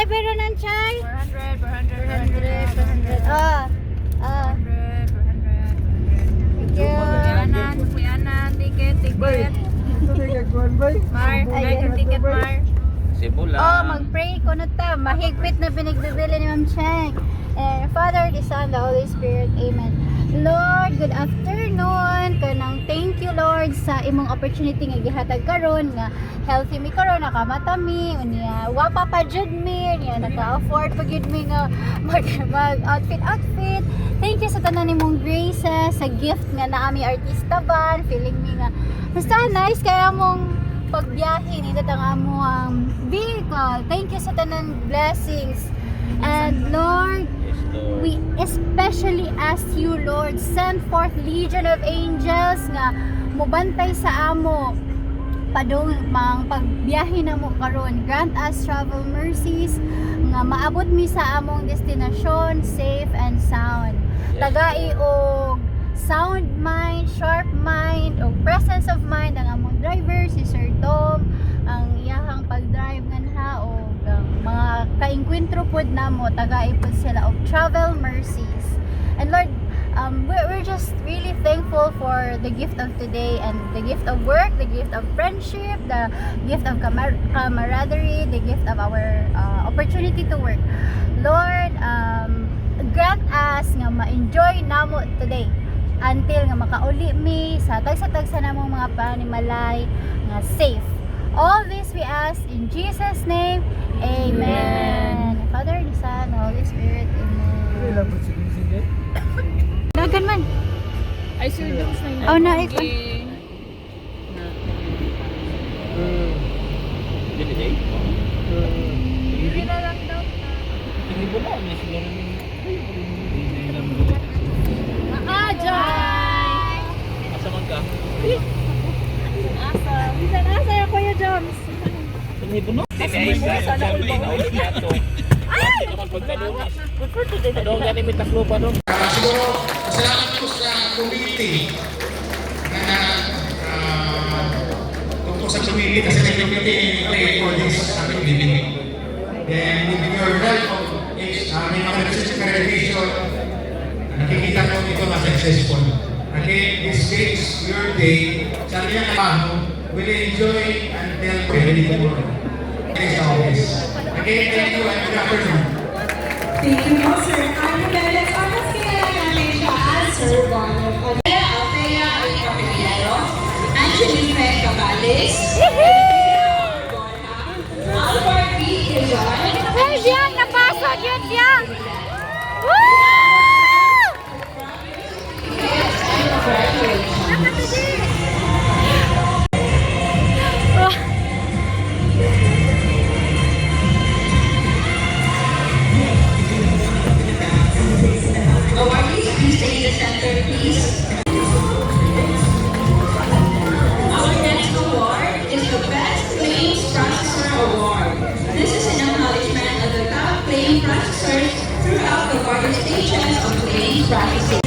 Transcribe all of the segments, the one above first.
pero ng chai? 400. 400. Thank you. Kuyanan, tiket. Mar, tiket, Mar. Simula. Mag-pray ko na ta. Mahigpit na binigbibili ni Ma'am Cheng. Father, the Son, the Holy Spirit. Amen. Lord, good afternoon. Kanang thank you, Lord, sa imong opportunity nga gihatag karon nga healthy mi karon, nakamata mi, unya wapa pa jud mi, unya naka-afford pa jud mi nga mag outfit. Thank you sa tanan nimong graces, sa gift nga naami artista ban, feeling mi nga basta nice kaya mong pagbiyahe nito ang among vehicle. Thank you sa tanan blessings. And Lord, we especially ask you, Lord, send forth legion of angels nga mubantay sa amo padong mang pagbiyahe na mo karon. Grant us travel mercies nga maabot mi sa among destinasyon safe and sound. Tagai og sound mind, sharp mind, o presence of mind ang among driver, si Sir Dom, ang iyahang pag-drive nga na o mga kainkwentro pod namo, tagai pod sila of travel mercies. And Lord, we're just really thankful for the gift of today and the gift of work, the gift of friendship, the gift of camaraderie, the gift of our opportunity to work. Lord, grant us nga ma-enjoy namo today until nga makauli mi sa tagsa-tagsa namong mga panimalay nga safe. All this we ask in Jesus' name. Amen. Father, the Son, the Holy Spirit. Amen. Dagan man. Ay, Sir Jones na yun. Oh, naikon. Dili day. Hindi na lang daw. Hindi mo na. May siguro rin. Jai! Asa man ka? Asa. Bisan asa yung Kuya Jones. Hindi mo na. Hindi na. Sabi na ulit yato. Ay! Pagkadumis. Ano nga ni Mitaklo pa no? Siguro, salamat po sa community na tungkol sa community kasi may community pray for this ating living. Then, with your help, may mga research and revision, nakikita ko ito na successful. Again, this makes your day, sabi niya naman, will enjoy until very tomorrow. As always. Again, thank you and good afternoon. Thank you po, Sir. Ang Beles, mas kilala namin siya as Sir Bonner. Althea Capillero, Angelique Cabales, Albert B. Quezon, Ay, Biang! Napasok yun, Biang! Woo! awardees, please stay in the center, please. Our next award is the Best Claims Processor Award. This is an acknowledgement of the top claim processors throughout the various stages of claims processing.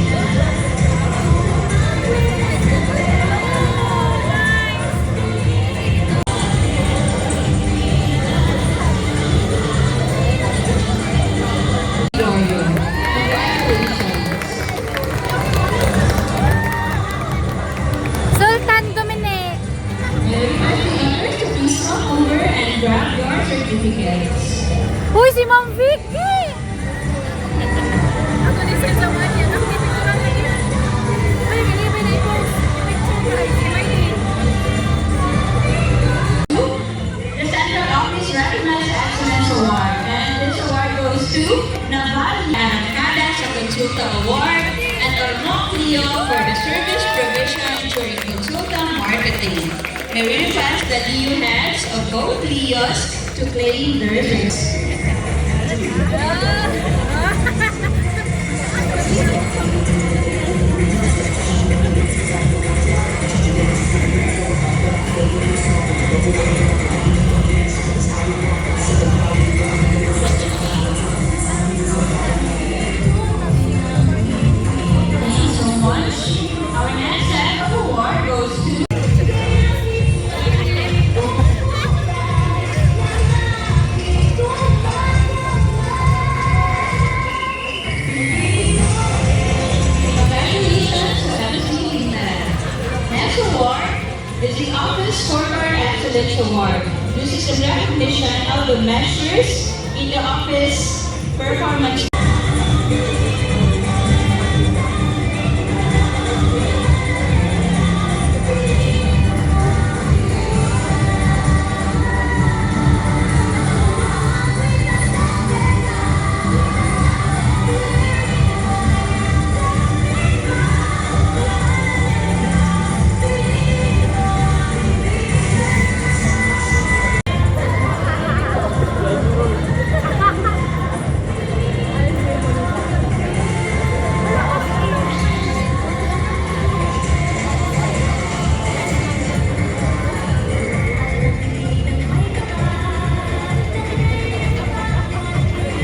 Sultan Dominic! To please come over and grab your certificates. Uy, si Ma'am Vicky! Ako ni Sir Sawan yan. Ang pipituran na yan. Ay, ganyan na i-post. Picture ay si Maylene. The Central Office recognized Excellence Award, and this award goes to Naval Anacada sa Consulta Award and Ormoc Leo for the service provision during Consulta marketing. May we request the Leo heads of both Leos to claim their service. teachers in the office performance.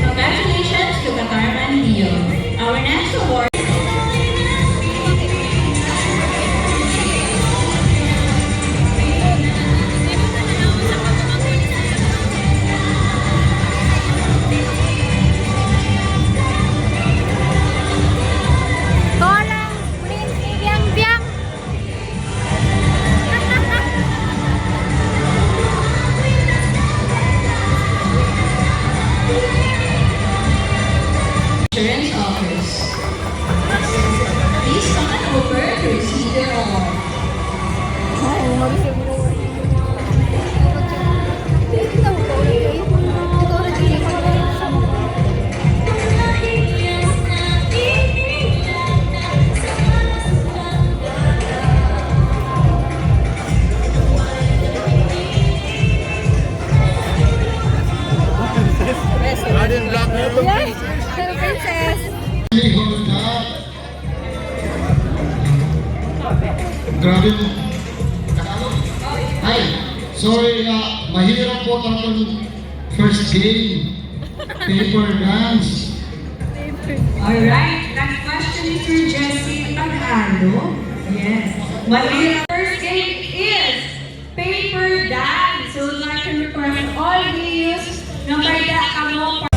Congratulations to Katarman Leo. Our next award. Torang Prince Biang Biang. Insurance Office. Please come on over to receive your award. Yes, princess. Grabe mo. Tagalog. Ay, sorry, mahirap po ang first game. Paper dance. Alright, that question is for Jessie Tagalog. Yes. Malinaw. First game is paper dance. So we'd like to request all videos na may kamo.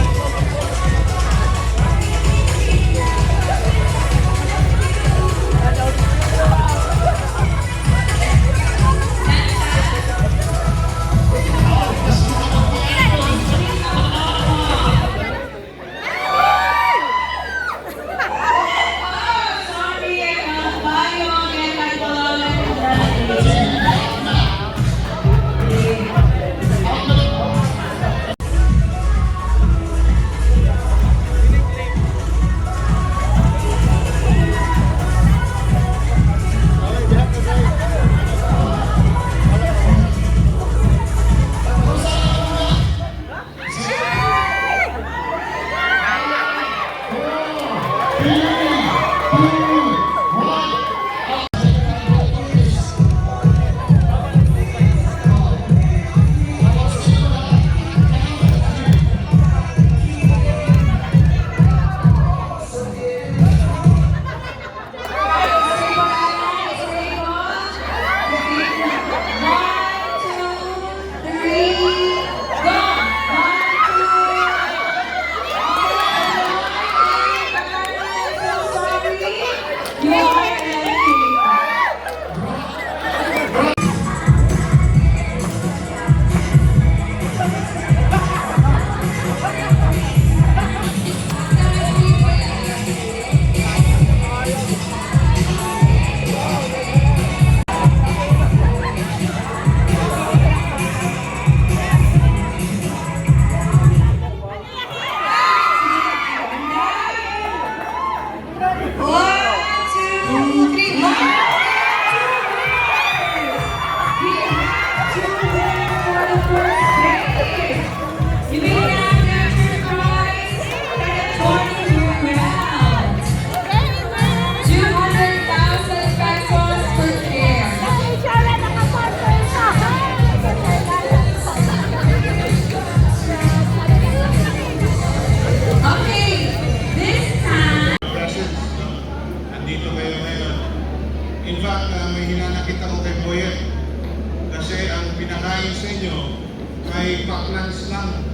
ay paklans lang.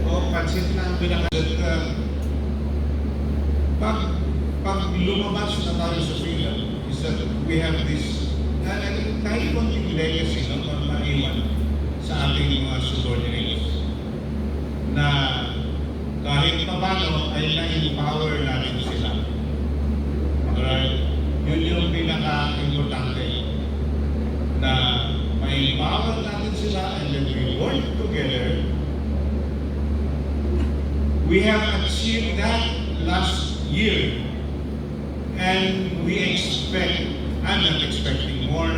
O pansit lang pinakalit. Pag lumabas na tayo sa fila, is that we have this, kahit konting legacy na maiwan sa ating mga subordinates. ay na-empower natin sila. Alright? Yun yung pinaka-importante. Na ma-empower natin sila and then we work together. We have achieved that last year. And we expect, I'm not expecting more,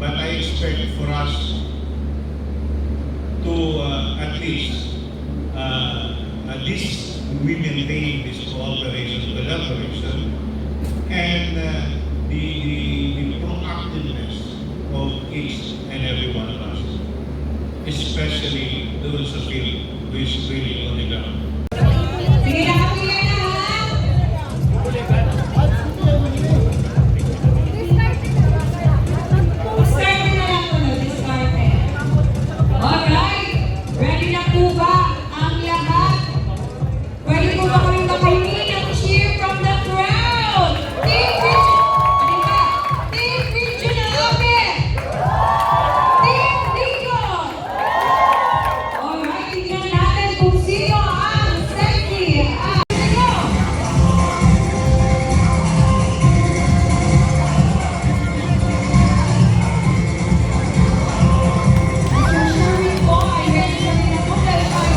but I expect for us to at least we maintain this cooperation, collaboration, and the proactiveness of each and every one of us, especially those of you who is really on the ground. Sige na kami yan ha. Start na lang po na, start na. Alright, ready na po ba ang lahat? Pwede po ba kami makahingi ng cheer from the crowd? Team Regional Ape! Team Ligo! Alright, tingnan natin kung sino ang Seki. Ligo! Mr. Sherwin po ay ready na po dahil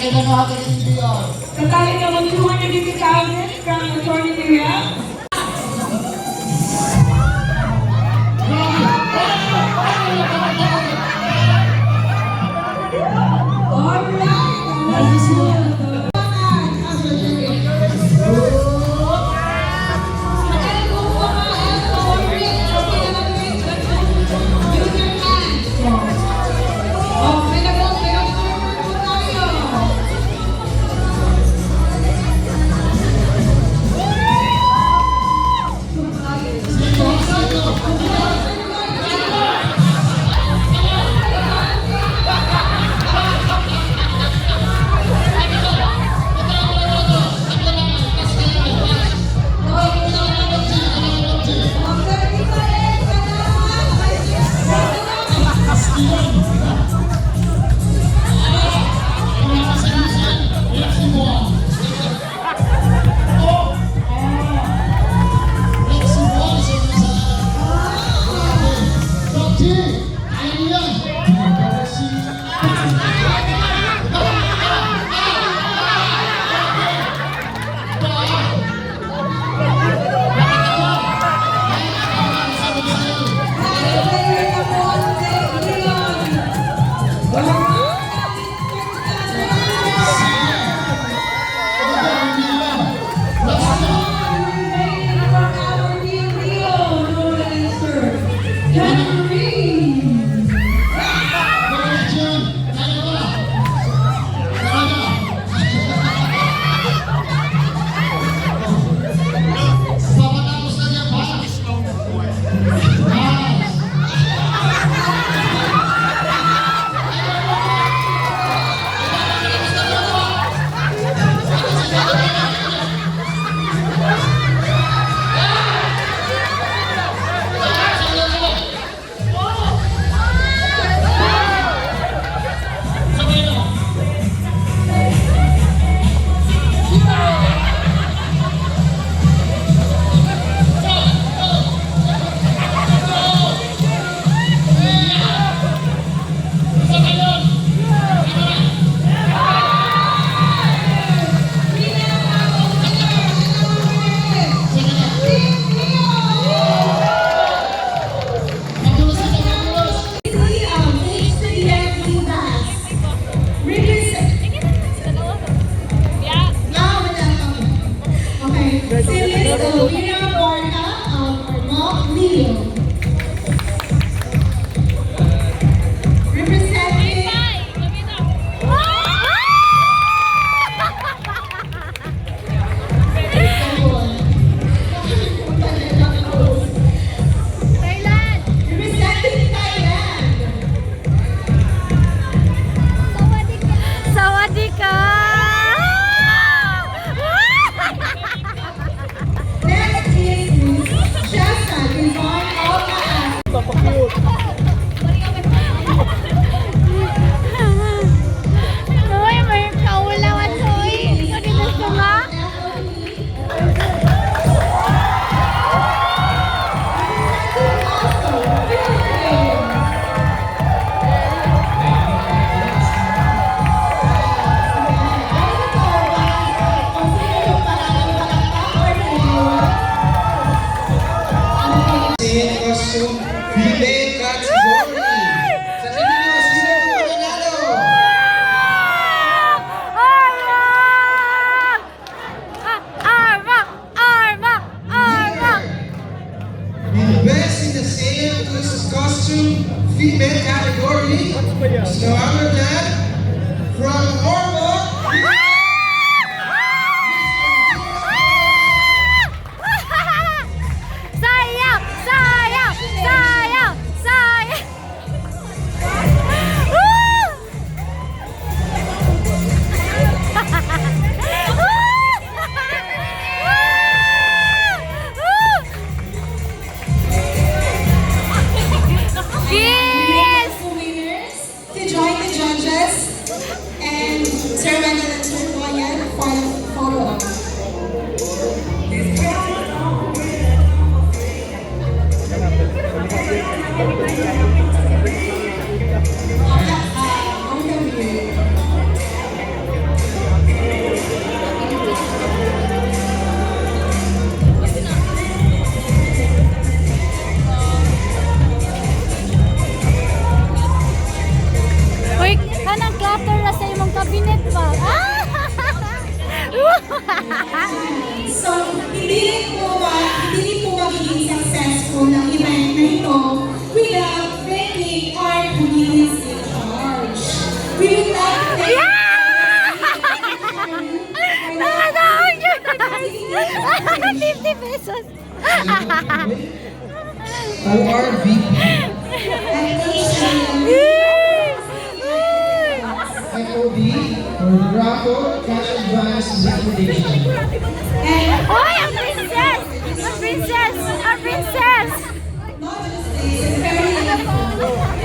Kailan natin yung BR? Natali naman 250,000 from Attorney Miriam. female category is no other than from Ormoc. Sayang! Sayang! Sayang! Sayang! Yes! Winners to join the judges and Sir Wendell and Sir Boyan for the follow-up. So, hindi rin po magiging successful ng event na ito without thanking our police in charge. We would like to thank $50 pesos. ORVP. FOD for the raffle cash advance liquidation. Hoy, ang princess! Ang princess! Ang princess! not just this, it's very